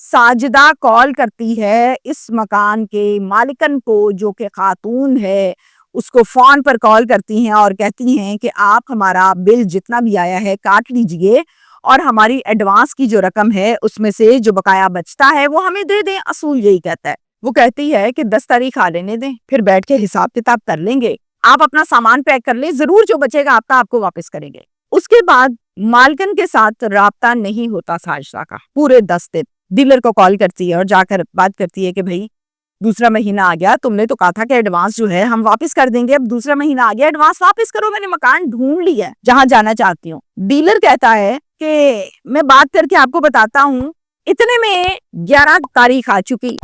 ساجدہ کال کرتی ہے اس مکان کے مالکن کو جو کہ خاتون ہے، اس کو فون پر کال کرتی ہیں اور کہتی ہیں کہ آپ ہمارا بل جتنا بھی آیا ہے کاٹ لیجئے اور ہماری ایڈوانس کی جو رقم ہے اس میں سے جو بقایا بچتا ہے وہ ہمیں دے دیں۔ اصول یہی کہتا ہے۔ وہ کہتی ہے کہ 10 تاریخ آ لینے دیں، پھر بیٹھ کے حساب کتاب کر لیں گے، آپ اپنا سامان پیک کر لیں، ضرور جو بچے گا آپ کو واپس کریں گے۔ اس کے بعد مالکن کے ساتھ رابطہ نہیں ہوتا ساجدہ کا پورے 10 دن۔ ڈیلر کو کال کرتی ہے اور جا کر بات کرتی ہے کہ بھائی دوسرا مہینہ آ گیا، تم نے تو کہا تھا کہ ایڈوانس جو ہے ہم واپس کر دیں گے، اب دوسرا مہینہ آ گیا، ایڈوانس واپس کرو، میں نے مکان ڈھونڈ لیا ہے جہاں جانا چاہتی ہوں۔ ڈیلر کہتا ہے کہ میں بات کر کے آپ کو بتاتا ہوں۔ اتنے میں 11 تاریخ آ چکی،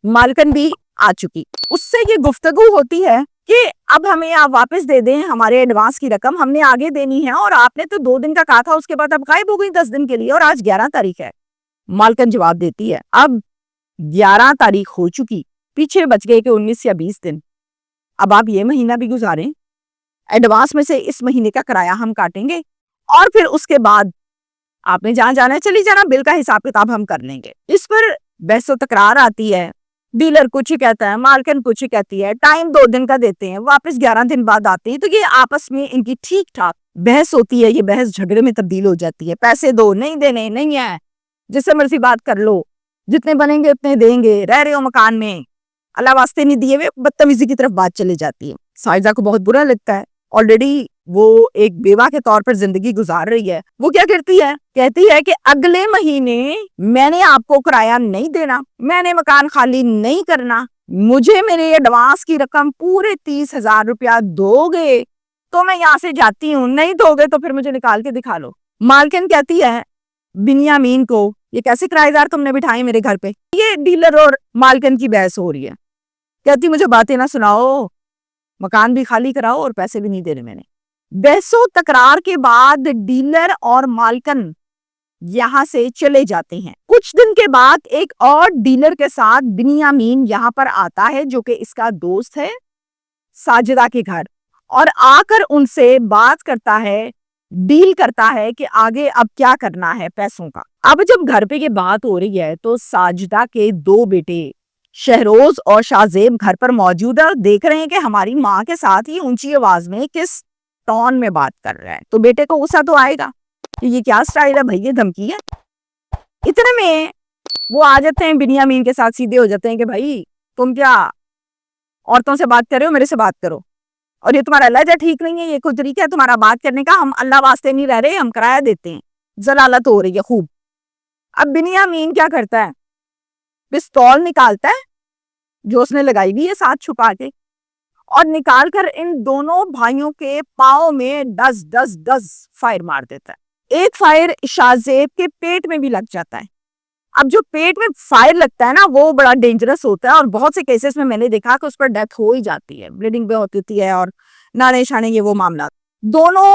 مالکن بھی آ چکی۔ اس سے یہ گفتگو ہوتی ہے کہ اب ہمیں آپ واپس دے دیں ہمارے ایڈوانس کی رقم، ہم نے آگے دینی ہے، اور آپ نے تو 2 دن کا کہا تھا، اس کے بعد اب غائب ہو گئی 10 دن کے لیے، اور آج 11 تاریخ ہے۔ مالکن جواب دیتی ہے اب 11 تاریخ ہو چکی، پیچھے بچ گئے کہ 19 یا 20 دن، اب آپ یہ مہینہ بھی گزاریں، ایڈوانس میں سے اس مہینے کا کرایہ ہم کاٹیں گے، اور پھر اس کے بعد آپ نے جہاں جانا ہے چلی جانا، بل کا حساب کتاب ہم کر لیں گے۔ اس پر بحث و تکرار آتی ہے، ڈیلر کچھ کہتا ہے، مالکن کچھ کہتی ہے، ٹائم 2 دن کا دیتے ہیں، واپس 11 دن بعد آتے ہیں، تو یہ آپس میں ان کی ٹھیک ٹھاک بحث ہوتی ہے۔ یہ بحث جھگڑے میں تبدیل ہو جاتی ہے، پیسے دو، نہیں دینے نہیں ہے، جس سے مرضی بات کر لو، جتنے بنیں گے اتنے دیں گے، رہ رہے ہو مکان میں، اللہ واسطے نہیں دیے ہوئے، بدتمیزی کی طرف بات چلے جاتی ہے۔ ساجدہ کو بہت برا لگتا ہے، آلریڈی وہ ایک بیوہ کے طور پر زندگی گزار رہی ہے۔ وہ کیا کرتی ہے؟ کہتی ہے کہ اگلے مہینے میں نے آپ کو کرایہ نہیں دینا، میں نے مکان خالی نہیں کرنا، مجھے میرے ایڈوانس کی رقم پورے 30,000 روپیہ دو گے تو میں یہاں سے جاتی ہوں، نہیں دو گے تو پھر مجھے نکال کے دکھا لو۔ مالکن کہتی ہے بنیامین کو، یہ کیسے کرایہ دار تم نے بٹھائے میرے گھر پہ؟ یہ ڈیلر اور مالکن کی بحث ہو رہی ہے۔ کہتی مجھے باتیں نہ سناؤ، مکان بھی خالی کراؤ اور پیسے بھی نہیں دینے میں نے۔ بحث و تکرار کے بعد ڈیلر اور مالکن یہاں سے چلے جاتے ہیں۔ کچھ دن کے بعد ایک اور ڈیلر کے ساتھ بنیامین یہاں پر آتا ہے جو کہ اس کا دوست ہے ساجدہ کے گھر، اور آ کر ان سے بات کرتا ہے، ڈیل کرتا ہے کہ آگے اب کیا کرنا ہے پیسوں کا۔ اب جب گھر پہ یہ بات ہو رہی ہے تو ساجدہ کے 2 بیٹے شہروز اور شاہزیب گھر پر موجود ہے اور دیکھ رہے ہیں کہ ہماری ماں کے ساتھ ہی اونچی آواز میں کس ٹون میں بات کر رہا ہے، تو بیٹے کو غصہ تو آئے گا کہ یہ کیا سٹائل ہے بھائی، یہ دھمکی ہے۔ اتنے میں وہ آ جاتے ہیں بنیامین کے ساتھ، سیدھے ہو جاتے ہیں کہ بھائی تم کیا عورتوں سے بات کر رہے ہو، میرے سے بات کرو، اور یہ تمہارا لہجہ ٹھیک نہیں ہے، یہ کوئی طریقہ ہے تمہارا بات کرنے کا، ہم اللہ واسطے نہیں رہ رہے، ہم کرایہ دیتے ہیں۔ ضلالت ہو رہی ہے خوب۔ اب بنیامین کیا کرتا ہے؟ پستول نکالتا ہے جو اس نے لگائی بھی ہے ساتھ چھپا کے، اور نکال کر ان دونوں بھائیوں کے پاؤں میں 10 فائر مار دیتا ہے۔ ایک فائر شاہزیب کے پیٹ میں بھی لگ جاتا ہے۔ اب جو پیٹ میں فائر لگتا ہے نا وہ بڑا ڈینجرس ہوتا ہے، اور بہت سے کیسز میں نے دیکھا کہ اس پر ڈیتھ ہو ہی جاتی ہے، بلیڈنگ بھی ہوتی ہے اور نانے شانے یہ وہ معاملات۔ دونوں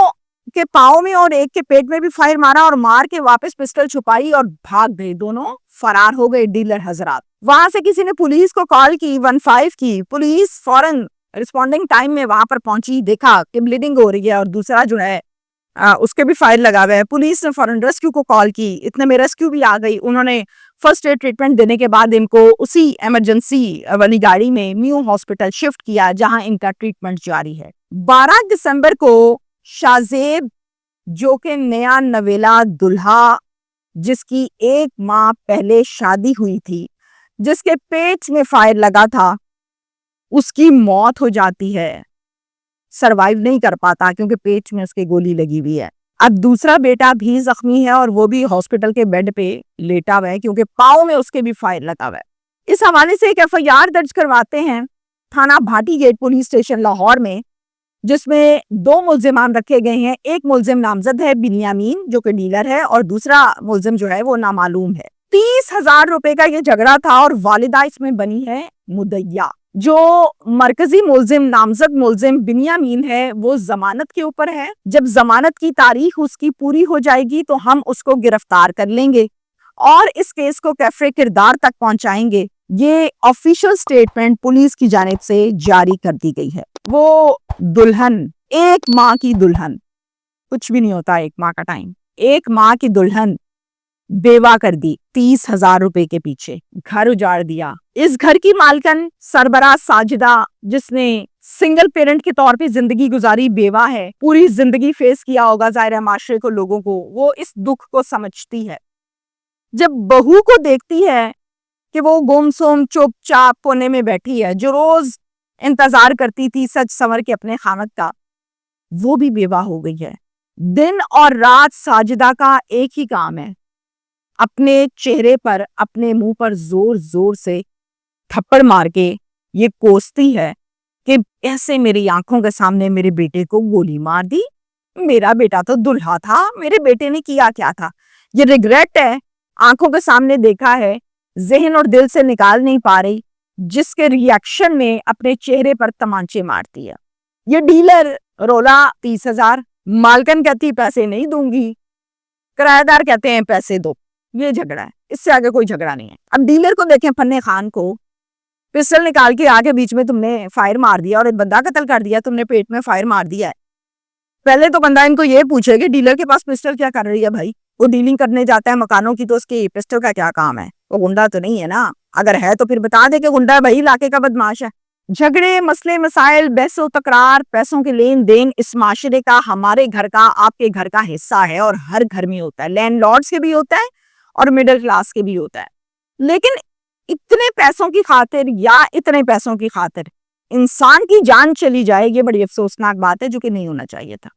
کے پاؤں میں اور ایک کے پیٹ میں بھی فائر مارا، اور مار کے واپس پسٹل چھپائی اور بھاگ گئے، دونوں فرار ہو گئے ڈیلر حضرات۔ وہاں سے کسی نے پولیس کو کال کی، 15 کی، پولیس فوراً رسپونڈنگ ٹائم میں وہاں پر پہنچی، دیکھا کہ بلیڈنگ ہو رہی ہے اور دوسرا جو ہے اس کے بھی فائر لگا ہوا ہے۔ پولیس نے فوراً ریسکیو کو کال کی، اتنے میں ریسکیو بھی آ گئی، انہوں نے فرسٹ ایڈ ٹریٹمنٹ دینے کے بعد ان کو اسی ایمرجنسی والی گاڑی میں میو ہاسپٹل شفٹ کیا جہاں ان کا ٹریٹمنٹ جاری ہے۔ 12 دسمبر کو شاہزیب جو کہ نیا نویلا دلہا جس کی 1 ماہ پہلے شادی ہوئی تھی، جس کے پیٹ میں فائر لگا تھا، اس کی موت ہو جاتی ہے، سروائیو نہیں کر پاتا کیونکہ پیٹ میں اس کے گولی لگی ہوئی ہے۔ اب دوسرا بیٹا بھی زخمی ہے اور وہ بھی ہاسپٹل کے بیڈ پہ لیٹا ہوا ہے کیونکہ پاؤں میں اس کے بھی فائر لگا ہوا ہے۔ اس حوالے سے ایک FIR درج کرواتے ہیں تھانہ Bhati gate police station Lahore میں، جس میں 2 ملزمان رکھے گئے ہیں۔ ایک ملزم نامزد ہے بنیامین جو کہ ڈیلر ہے، اور دوسرا ملزم جو ہے وہ نامعلوم ہے۔ 30,000 روپے کا یہ جھگڑا تھا اور والدہ اس میں بنی ہے مدعیہ۔ جو مرکزی ملزم نامزد ملزم بنیامین ہے وہ ضمانت کے اوپر ہے، جب ضمانت کی تاریخ اس کی پوری ہو جائے گی تو ہم اس کو گرفتار کر لیں گے اور اس کیس کو کیفرے کردار تک پہنچائیں گے۔ یہ آفیشل سٹیٹمنٹ پولیس کی جانب سے جاری کر دی گئی ہے۔ وہ دلہن، 1 ماہ کی دلہن، کچھ بھی نہیں ہوتا 1 ماہ کا ٹائم، 1 ماہ کی دلہن بیوہ کر دی 30,000 روپے کے پیچھے، گھر اجاڑ دیا۔ اس گھر کی مالکن سربراہ ساجدہ، جس نے سنگل پیرنٹ کے طور پہ زندگی گزاری، بیوہ ہے، پوری زندگی فیس کیا ہوگا ظاہر ہے معاشرے کو، لوگوں کو، وہ اس دکھ کو سمجھتی ہے۔ جب بہو کو دیکھتی ہے کہ وہ گم سم چپ چاپ کونے میں بیٹھی ہے، جو روز انتظار کرتی تھی سج سنور کے اپنے خامد کا، وہ بھی بیوہ ہو گئی ہے۔ دن اور رات ساجدہ کا ایک ہی کام ہے، اپنے چہرے پر، اپنے منہ پر زور زور سے تھپڑ مار کے یہ کوستی ہے کہ ایسے میری آنکھوں کے سامنے میرے بیٹے کو گولی مار دی، میرا بیٹا تو دلہا تھا، میرے بیٹے نے کیا کیا تھا۔ یہ ریگریٹ ہے، آنکھوں کے سامنے دیکھا ہے، ذہن اور دل سے نکال نہیں پا رہی، جس کے ری ایکشن میں اپنے چہرے پر تمانچے مارتی ہے۔ یہ ڈیلر رولا 30,000، مالکن کہتی پیسے نہیں دوں گی، کرایہ دار کہتے ہیں پیسے دو۔ یہ جھگڑا ہے، اس سے آگے کوئی جھگڑا نہیں ہے۔ اب ڈیلر کو دیکھیں، فنے خان کو پسٹل نکال کے آگے بیچ میں تم نے فائر مار دیا اور ایک بندہ قتل کر دیا، تم نے پیٹ میں فائر مار دیا ہے۔ پہلے تو بندہ ان کو یہ پوچھے کہ ڈیلر کے پاس پسٹل کیا کر رہی ہے بھائی، وہ ڈیلنگ کرنے جاتا ہے مکانوں کی، تو اس کی پسٹل کا کیا کام ہے؟ وہ گنڈا تو نہیں ہے نا؟ اگر ہے تو پھر بتا دے کہ گنڈا ہے بھائی، علاقے کا بدماش ہے۔ جھگڑے، مسئلے مسائل، بحث و تکرار، پیسوں کے لین دین اس معاشرے کا، ہمارے گھر کا، آپ کے گھر کا حصہ ہے، اور ہر گھر میں ہوتا ہے، لینڈ لارڈز کے بھی ہوتا ہے اور مڈل کلاس کے بھی ہوتا ہے۔ لیکن اتنے پیسوں کی خاطر یا اتنے پیسوں کی خاطر انسان کی جان چلی جائے، یہ بڑی افسوسناک بات ہے، جو کہ نہیں ہونا چاہیے تھا۔